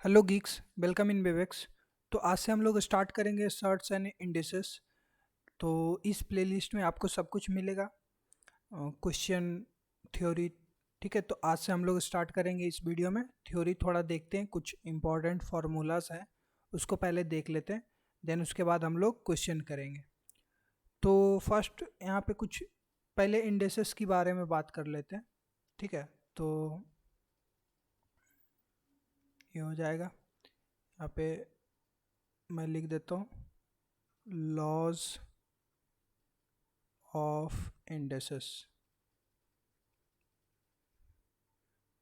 Hello geeks, welcome in Bevex. तो आज से हम लोग स्टार्ट करेंगे सर्च एंड इंडिसेस। तो इस प्लेलिस्ट में आपको सब कुछ मिलेगा, क्वेश्चन, थ्योरी। ठीक है, तो आज से हम लोग स्टार्ट करेंगे इस वीडियो में। थ्योरी थोड़ा देखते हैं, कुछ इंपॉर्टेंट फार्मूलाज हैं उसको पहले देख लेते हैं, देन उसके बाद हम लोग क्वेश्चन करेंगे। तो फर्स्ट यहाँ पे कुछ पहले इंडिसेस के बारे में बात कर लेते हैं। ठीक है, तो ये हो जाएगा। यहाँ पे मैं लिख देता हूँ लॉज ऑफ इंडेसेस।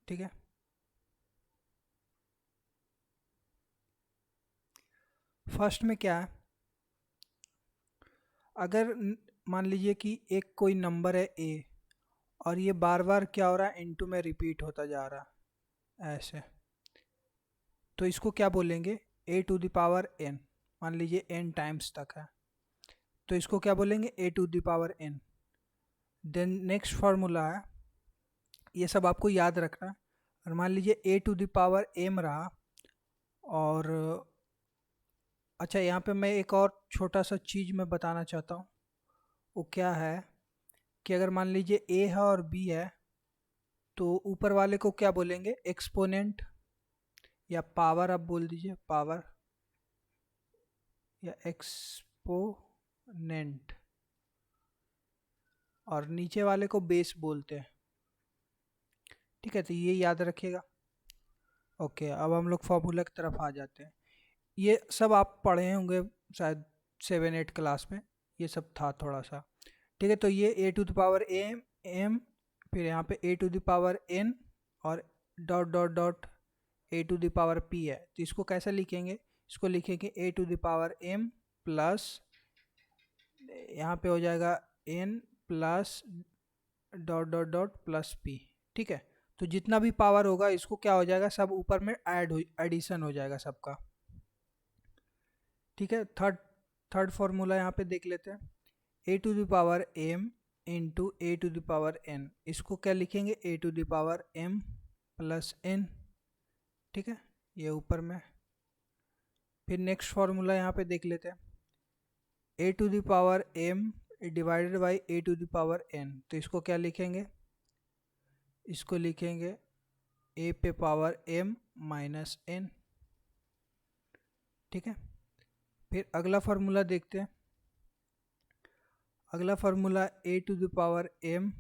ठीक है, फर्स्ट में क्या है, अगर मान लीजिए कि एक कोई नंबर है ए, और ये बार बार क्या हो रहा है, इनटू में रिपीट होता जा रहा है ऐसे, तो इसको क्या बोलेंगे, A to the power N. मान लीजिए एन टाइम्स तक है, तो इसको क्या बोलेंगे, A to the power N. Then next formula है, ये सब आपको याद रखना है। और मान लीजिए ए टू द पावर एम रहा, और अच्छा यहाँ पे मैं एक और छोटा सा चीज़ मैं बताना चाहता हूँ। वो क्या है कि अगर मान लीजिए ए है और बी है, तो ऊपर वाले को क्या बोलेंगे, एक्सपोनेंट, या पावर आप बोल दीजिए, पावर या एक्सपोनेंट, और नीचे वाले को बेस बोलते हैं। ठीक है, तो ये याद रखिएगा। ओके, अब हम लोग फॉर्मूला की तरफ आ जाते हैं। ये सब आप पढ़े होंगे शायद 7-8 क्लास में, ये सब था थोड़ा सा। ठीक है, तो ये A to the power M M, फिर यहाँ पे A to the power N, और dot dot dot A to the power P है। तो इसको कैसे लिखेंगे, इसको लिखेंगे A to the power M plus, यहाँ पे हो जाएगा N plus dot dot dot plus P. ठीक है, तो जितना भी पावर होगा इसको क्या हो जाएगा, सब ऊपर में एडिशन हो जाएगा सबका। ठीक है, थर्ड थर्ड फॉर्मूला यहाँ पे देख लेते हैं, A to the power M into A to the power N. इसको क्या लिखेंगे, A to the power M plus N. ठीक है, ये ऊपर में। फिर नेक्स्ट फार्मूला यहाँ पे देख लेते हैं, A to the power M divided by A to the power N. तो इसको क्या लिखेंगे, इसको लिखेंगे ए पे पावर एम माइनस एन। ठीक है, फिर अगला फार्मूला देखते हैं। अगला formula a to the power M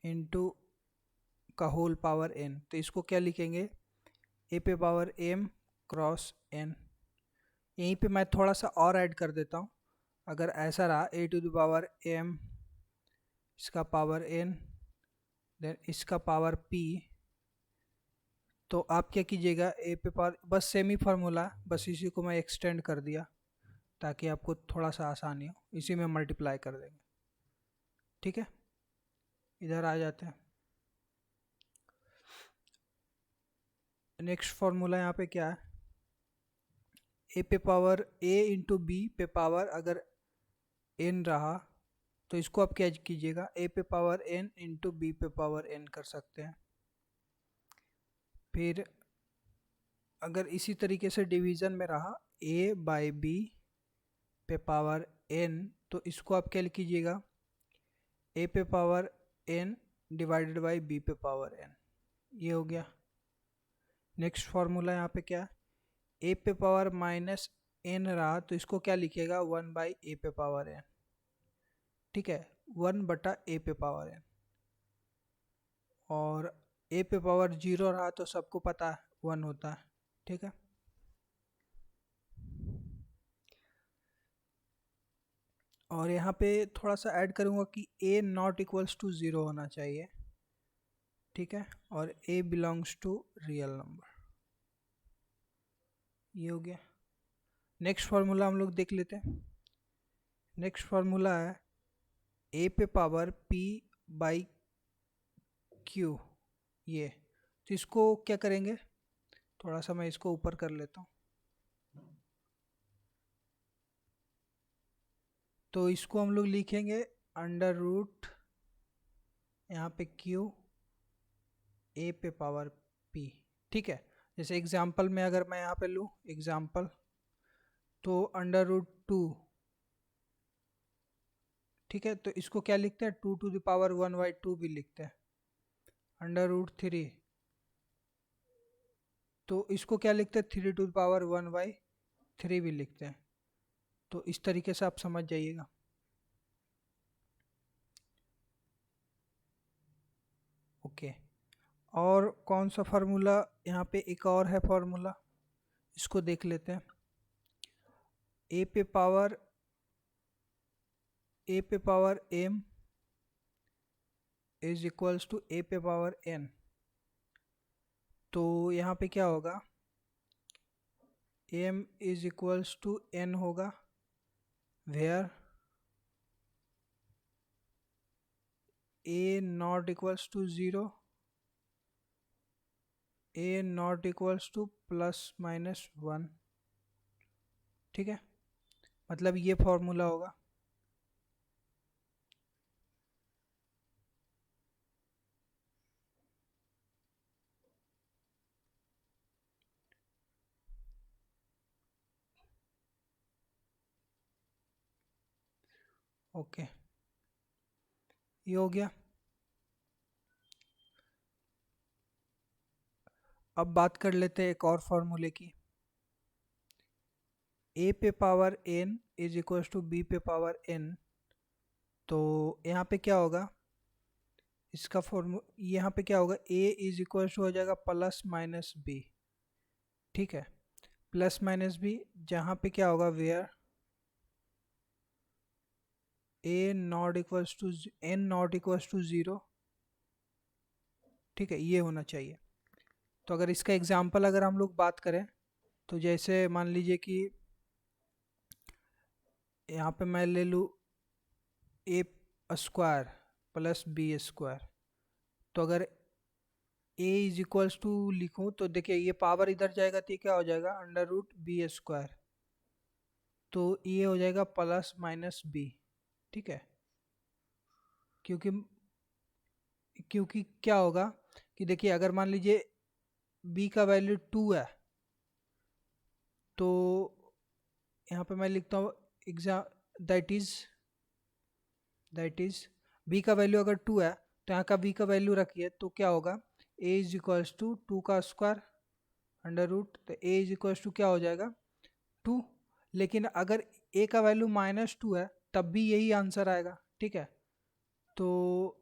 into का होल पावर एन। तो इसको क्या लिखेंगे, ए पे पावर एम क्रॉस एन। यहीं पे मैं थोड़ा सा और ऐड कर देता हूँ। अगर ऐसा रहा ए टू द पावर एम, इसका पावर एन, देन इसका पावर पी, तो आप क्या कीजिएगा, ए पे पावर, बस सेम ही फार्मूला, बस इसी को मैं एक्सटेंड कर दिया ताकि आपको थोड़ा सा आसानी हो, इसी में मल्टीप्लाई कर देंगे। ठीक है, इधर आ जाते हैं। नेक्स्ट फार्मूला यहाँ पे क्या है, ए पे पावर ए इंटू बी पे पावर अगर एन रहा, तो इसको आप क्या कीजिएगा, ए पे पावर एन इंटू बी पे पावर एन कर सकते हैं। फिर अगर इसी तरीके से डिवीज़न में रहा, ए बाई बी पे पावर एन, तो इसको आप क्या कीजिएगा, ए पे power n divided by b पे पावर एन। ये हो गया। नेक्स्ट फार्मूला यहाँ पे क्या, ए पे पावर माइनस एन रहा, तो इसको क्या लिखेगा, 1 बाई ए पे पावर एन। ठीक है, 1 बटा ए पे पावर एन। और ए पे पावर 0 रहा तो सबको पता है 1 होता है। ठीक है, और यहाँ पे थोड़ा सा ऐड करूँगा कि ए नॉट इक्वल्स टू 0 होना चाहिए। ठीक है, और ए बिलोंग्स टू रियल नंबर। ये हो गया। नेक्स्ट फार्मूला हम लोग देख लेते हैं। नेक्स्ट फार्मूला है ए पे पावर पी बाई क्यू। ये, तो इसको क्या करेंगे, थोड़ा सा मैं इसको ऊपर कर लेता हूँ। तो इसको हम लोग लिखेंगे अंडर रूट, यहाँ पे क्यू, ए पे पावर पी। ठीक है, जैसे एग्जाम्पल में अगर मैं यहाँ पे लूँ एग्जाम्पल, तो √2, ठीक है, तो इसको क्या लिखते हैं, 2⁻1/2 भी लिखते हैं। √3, तो इसको क्या लिखते हैं, 3⁻1/3 भी लिखते हैं। तो इस तरीके से आप समझ जाइएगा। ओके, और कौन सा फार्मूला, यहाँ पे एक और है फार्मूला, इसको देख लेते हैं। a पे power m is equals to a पे पावर n। तो यहाँ पे क्या होगा, m is equals to n होगा, where a not equals to 0, a not equals to ±1। ठीक है, मतलब ये फॉर्मूला होगा। ओके, ये हो गया। अब बात कर लेते हैं एक और फॉर्मूले की। a पे power n is equals to b पे पावर n। तो यहाँ पे क्या होगा, इसका फॉर्मू यहाँ पे क्या होगा, a इज इक्वल्स टू हो जाएगा +-b। ठीक है, +-b, जहाँ पे क्या होगा, where a not equals to n not equals to 0। ठीक है, ये होना चाहिए। तो अगर इसका एग्जाम्पल अगर हम लोग बात करें, तो जैसे मान लीजिए कि यहाँ पे मैं ले लूँ a² + b²। तो अगर a इज इक्वल्स टू लिखूँ, तो देखिए ये पावर इधर जाएगा तो ये क्या हो जाएगा, √b²। तो ये हो जाएगा +-b। ठीक है, क्योंकि क्योंकि क्या होगा कि देखिए अगर मान लीजिए b का वैल्यू 2 है, तो यहाँ पे मैं लिखता हूँ दैट इज b का वैल्यू अगर 2 है, तो यहाँ का b का वैल्यू रखिए, तो क्या होगा, a इज इक्वल्स टू 2 का स्क्वायर √, तो a इज इक्वल्स टू क्या हो जाएगा, 2। लेकिन अगर a का वैल्यू -2 है, तब भी यही आंसर आएगा। ठीक है, तो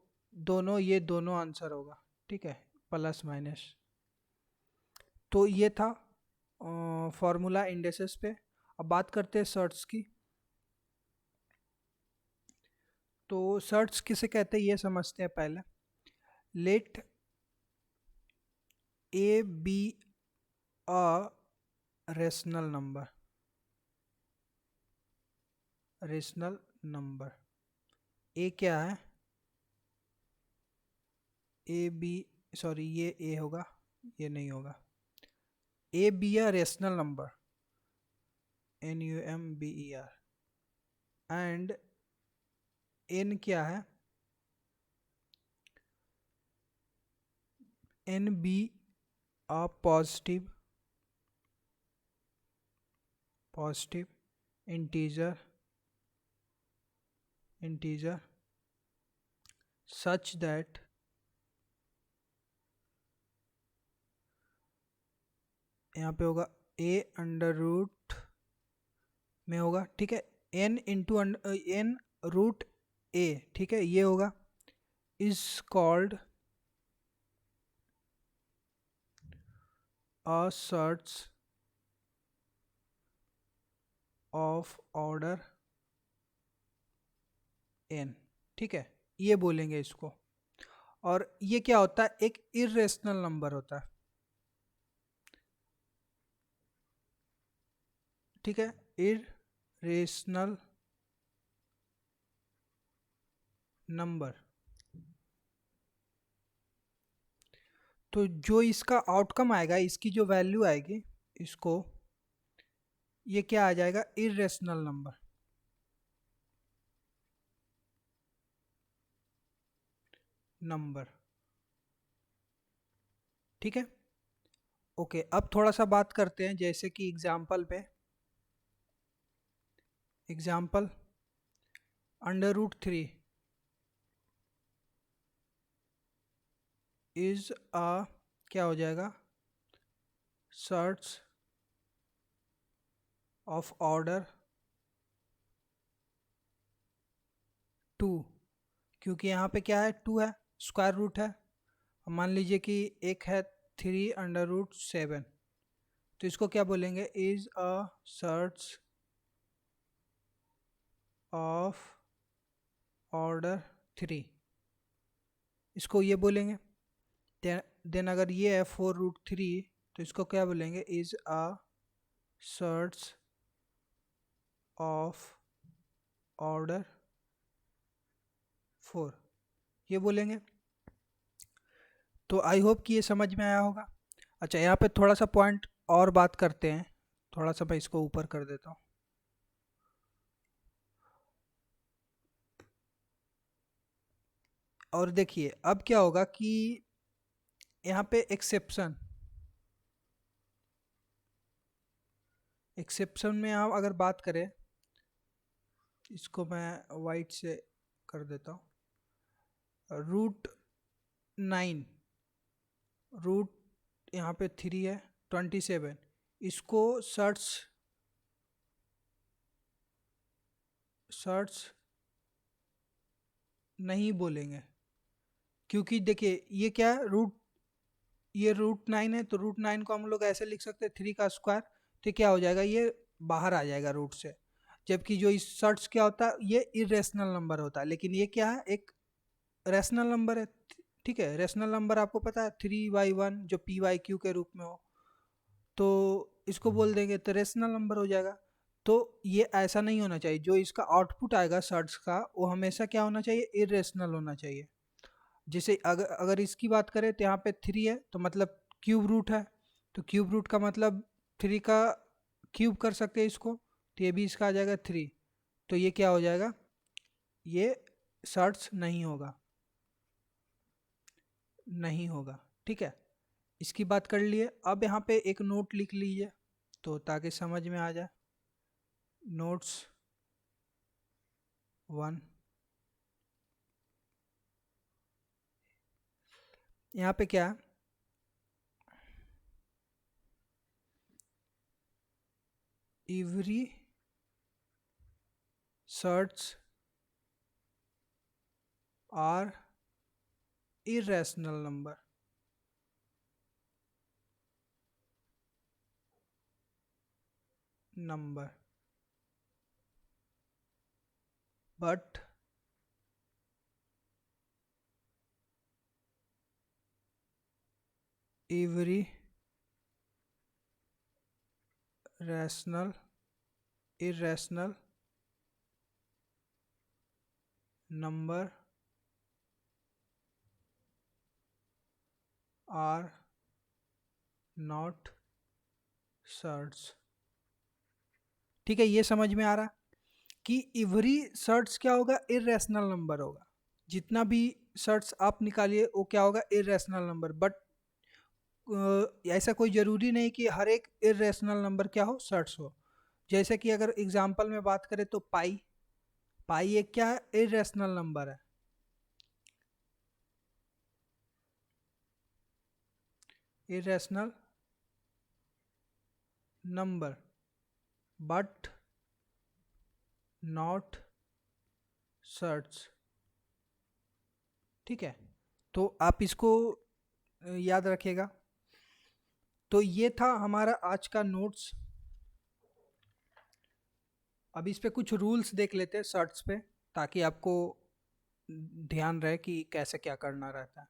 ये दोनों आंसर होगा। ठीक है, प्लस माइनस। तो ये था फॉर्मूला इंडेसेस पे। अब बात करते हैं सर्ट्स की। तो सर्ट्स किसे कहते हैं ये समझते हैं पहले। Let A B a rational number. A क्या है, ए बी, सॉरी ये ए होगा, ये नहीं होगा। A B a rational number, NUMBER, and n क्या है, n be a positive integer such that यहाँ पे होगा a² में होगा। ठीक है, n √a। ठीक है, ये होगा, is called a search of order n। ठीक है, ये बोलेंगे इसको। और ये क्या होता है, एक इरेशनल नंबर होता है। ठीक है, इरेशनल नंबर। तो जो इसका आउटकम आएगा, इसकी जो वैल्यू आएगी, इसको ये क्या आ जाएगा, इरेशनल नंबर। ठीक है, ओके, अब थोड़ा सा बात करते हैं जैसे कि एग्जाम्पल पे। एग्जाम्पल, √3 इज अ, क्या हो जाएगा, सर्च ऑफ ऑर्डर 2, क्योंकि यहाँ पे क्या है, 2 है, स्क्वायर रूट है। मान लीजिए कि एक है 3√7, तो इसको क्या बोलेंगे, is a search of order 3, इसको ये बोलेंगे। देन अगर ये है 4√3, तो इसको क्या बोलेंगे, is a search of order 4, ये बोलेंगे। तो आई होप कि ये समझ में आया होगा। अच्छा, यहाँ पे थोड़ा सा पॉइंट और बात करते हैं, थोड़ा सा मैं इसको ऊपर कर देता हूँ। और देखिए अब क्या होगा कि यहाँ पे एक्सेप्शन, एक्सेप्शन में आप अगर बात करें, इसको मैं वाइट से कर देता हूँ। √9, रूट यहाँ पे 3 है, 27, इसको सर्च सर्च नहीं बोलेंगे, क्योंकि देखिए ये क्या है, ये √9 है, तो √9 को हम लोग ऐसे लिख सकते हैं 3 का स्क्वायर, तो क्या हो जाएगा, ये बाहर आ जाएगा रूट से। जबकि जो इस सर्च क्या होता है, ये इरेशनल नंबर होता है, लेकिन ये क्या है, एक रैशनल नंबर है। ठीक है, रैशनल नंबर आपको पता है 3/1 जो PYQ के रूप में हो, तो इसको बोल देंगे तो रैशनल नंबर हो जाएगा। तो ये ऐसा नहीं होना चाहिए, जो इसका आउटपुट आएगा सर्च का, वो हमेशा क्या होना चाहिए, इरेशनल होना चाहिए। जैसे अगर अगर इसकी बात करें तो यहाँ पे 3 है, तो मतलब क्यूब रूट है, तो क्यूब रूट का मतलब 3 का क्यूब कर सकते हैं इसको, तो ये भी इसका आ जाएगा 3, तो ये क्या हो जाएगा, ये सर्च नहीं होगा, नहीं होगा। ठीक है, इसकी बात कर लिए। अब यहाँ पे एक नोट लिख लीजिए, तो ताकि समझ में आ जाए। नोट्स 1, यहाँ पे क्या है, every surd are irrational number but every rational irrational number are not surd. ठीक है, ये समझ में आ रहा कि एवरी सर्च क्या होगा, इरेशनल नंबर होगा। जितना भी सर्च आप निकालिए वो क्या होगा, इरेशनल नंबर। बट ऐसा कोई ज़रूरी नहीं कि हर एक इरेशनल नंबर क्या हो, सर्च हो। जैसे कि अगर एग्जांपल में बात करें तो पाई, पाई एक क्या है, इरेशनल नंबर है, irrational number but not search. ठीक है, तो आप इसको याद रखिएगा। तो ये था हमारा आज का नोट्स। अब इस पे कुछ रूल्स देख लेते हैं सर्च पे, ताकि आपको ध्यान रहे कि कैसे क्या करना रहता है।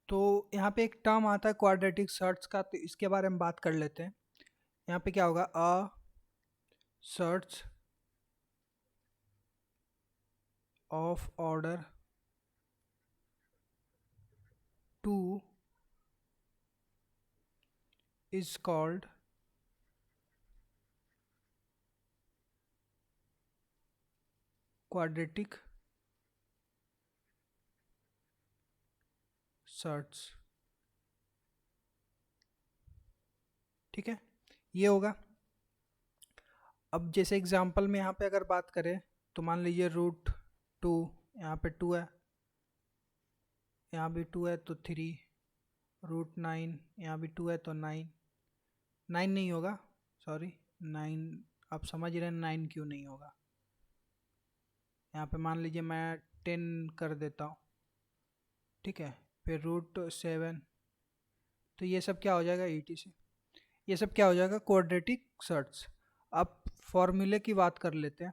तो यहाँ पे एक टर्म आता है क्वाड्रेटिक सर्च का, तो इसके बारे में बात कर लेते हैं। यहाँ पे क्या होगा, अ search of order 2 is called quadratic search. ठीक है, ये होगा। अब जैसे एग्जांपल में यहाँ पे अगर बात करें तो मान लीजिए रूट 2, यहाँ पे 2 है, यहाँ भी 2 है तो 3, रूट 9, यहाँ भी 2 है तो 9, 9 नहीं होगा, सॉरी 9, आप समझ रहे हैं 9 क्यों नहीं होगा। यहाँ पे मान लीजिए मैं 10 कर देता हूँ, ठीक है, फिर रूट 7, तो ये सब क्या हो जाएगा ETC, ये सब क्या हो जाएगा क्वाड्रेटिक सर्ट्स। अब फॉर्मूले की बात कर लेते हैं।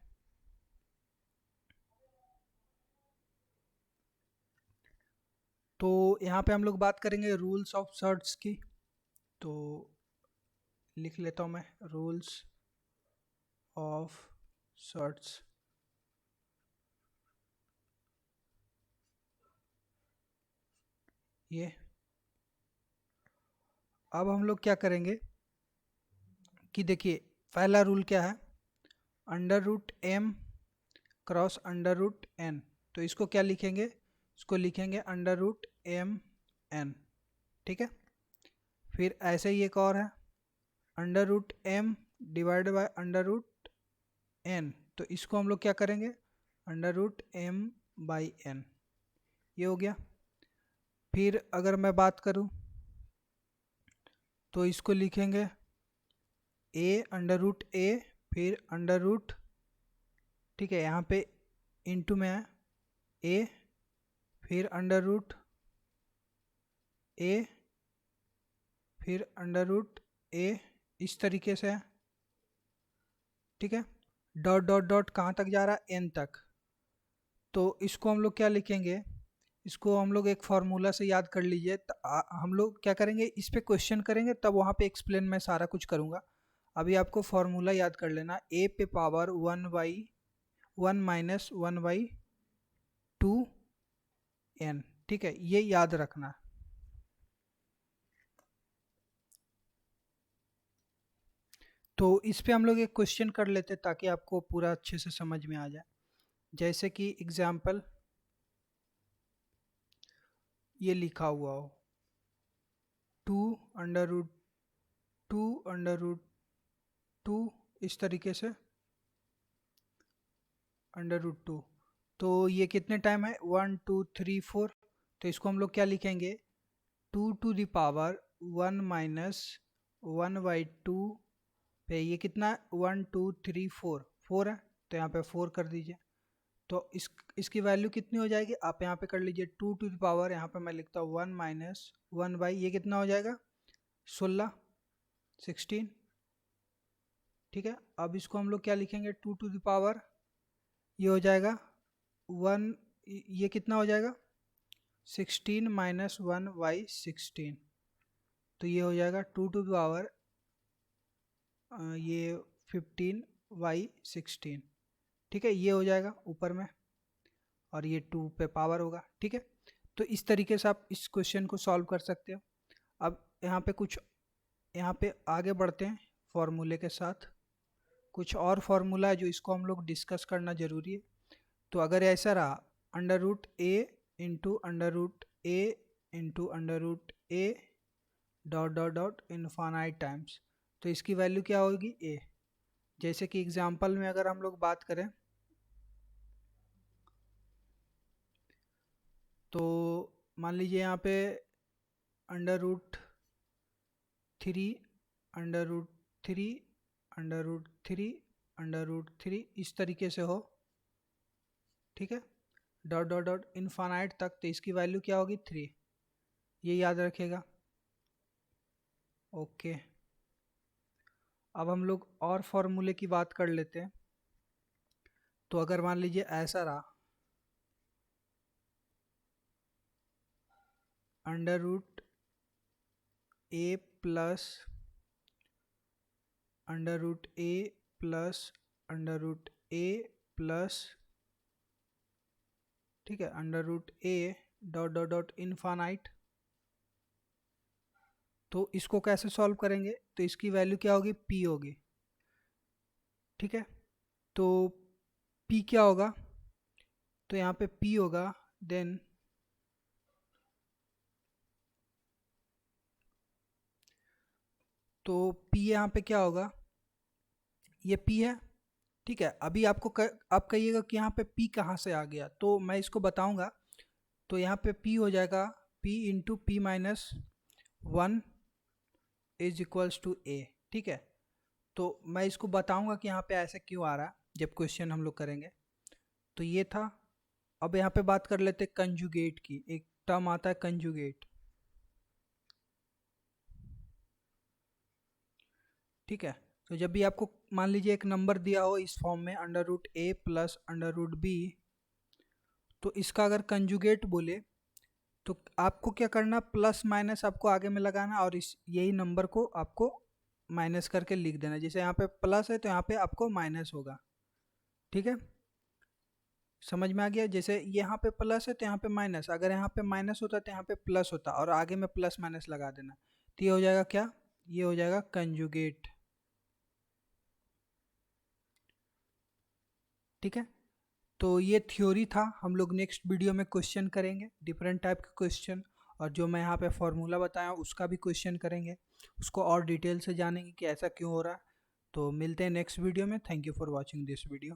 तो यहाँ पे हम लोग बात करेंगे रूल्स ऑफ सर्ट्स की, तो लिख लेता हूँ मैं रूल्स ऑफ सर्ट्स। ये अब हम लोग क्या करेंगे कि देखिए पहला रूल क्या है, √m क्रॉस √n, तो इसको क्या लिखेंगे, इसको लिखेंगे √m_n, ठीक है। फिर ऐसे ही एक और है √m डिवाइड बाय √n, तो इसको हम लोग क्या करेंगे √m/n, ये हो गया। फिर अगर मैं बात करूं तो इसको लिखेंगे a, फिर अंडर रूट, ठीक है, यहाँ पे इनटू में है a, फिर √a, फिर √a, इस तरीके से है, ठीक है। डॉट डॉट डॉट कहाँ तक जा रहा है, n तक, तो इसको हम लोग क्या लिखेंगे, इसको हम लोग एक फार्मूला से याद कर लीजिए। हम लोग क्या करेंगे, इस पे क्वेश्चन करेंगे तब वहाँ पे एक्सप्लेन मैं सारा कुछ करूँगा। अभी आपको फार्मूला याद कर लेना, a पे पावर 1 माइनस 1/2n, ठीक है, ये याद रखना। तो इस पे हम लोग एक क्वेश्चन कर लेते ताकि आपको पूरा अच्छे से समझ में आ जाए। जैसे कि एग्जाम्पल ये लिखा हुआ हो 2 √2, इस तरीके से √2, तो ये कितने टाइम है 1 2 3 4, तो इसको हम लोग क्या लिखेंगे 2 to the power 1 माइनस 1/2 पे, ये कितना 1 2 3 4, 4 है, तो यहाँ पे 4 कर दीजिए। तो इसकी वैल्यू कितनी हो जाएगी, आप यहाँ पे कर लीजिए 2 to the power, यहाँ पे मैं लिखता हूँ 1 माइनस 1 ये कितना हो जाएगा 16, 16, ठीक है। अब इसको हम लोग क्या लिखेंगे 2 to the power, ये हो जाएगा 1, ये कितना हो जाएगा 16 माइनस 1/16, तो ये हो जाएगा 2 to the power ये 15/16, ठीक है, ये हो जाएगा ऊपर में, और ये 2 पे पावर होगा, ठीक है। तो इस तरीके से आप इस क्वेश्चन को सॉल्व कर सकते हो। अब यहाँ पे आगे बढ़ते हैं फॉर्मूले के साथ। कुछ और फार्मूला है जो इसको हम लोग डिस्कस करना ज़रूरी है। तो अगर ऐसा रहा √a × √a × √a dot dot dot infinite times, तो इसकी वैल्यू क्या होगी a। जैसे कि एग्जांपल में अगर हम लोग बात करें तो मान लीजिए यहाँ पे √3 √3 √3 √3 इस तरीके से हो, ठीक है, डॉट डॉट डॉट इनफाइनाइट तक, तो इसकी वैल्यू क्या होगी 3, ये याद रखेगा। ओके, अब हम लोग और फॉर्मूले की बात कर लेते हैं। तो अगर मान लीजिए ऐसा रहा √a plus √a plus √a plus, ठीक है, √a dot dot dot infinite, तो इसको कैसे सॉल्व करेंगे, तो इसकी वैल्यू क्या होगी p होगी, ठीक है। तो p क्या होगा, तो यहाँ पे p होगा देन तो P यहाँ पे क्या होगा, ये P है, ठीक है। अभी आप कहिएगा कि यहाँ पे P कहाँ से आ गया, तो मैं इसको बताऊंगा। तो यहाँ पे P हो जाएगा P into P minus 1 is equals to A, ठीक है। तो मैं इसको बताऊंगा कि यहाँ पे ऐसे क्यों आ रहा है जब क्वेश्चन हम लोग करेंगे। तो ये था। अब यहाँ पे बात कर लेते हैं कंजुगेट की। एक टर्म आता है कंजुगेट, ठीक है। तो जब भी आपको मान लीजिए एक नंबर दिया हो इस फॉर्म में अंडर रूट ए प्लस अंडर रूट बी, तो इसका अगर कंजुगेट बोले तो आपको क्या करना, प्लस माइनस आपको आगे में लगाना और इस यही नंबर को आपको माइनस करके लिख देना। जैसे यहाँ पे प्लस है तो यहाँ पे आपको माइनस होगा, ठीक है। समझ में आ गया। जैसे यहाँ पे प्लस है तो यहाँ पे माइनस, अगर यहाँ पे माइनस होता तो यहाँ पे प्लस होता और आगे में प्लस माइनस लगा देना। तो ये हो जाएगा क्या, ये हो जाएगा कंजुगेट, ठीक है। तो ये थ्योरी था। हम लोग नेक्स्ट वीडियो में क्वेश्चन करेंगे, डिफरेंट टाइप के क्वेश्चन, और जो मैं यहाँ पे फॉर्मूला बताया उसका भी क्वेश्चन करेंगे, उसको और डिटेल से जानेंगे कि ऐसा क्यों हो रहा है। तो मिलते हैं नेक्स्ट वीडियो में। Thank you for watching this video.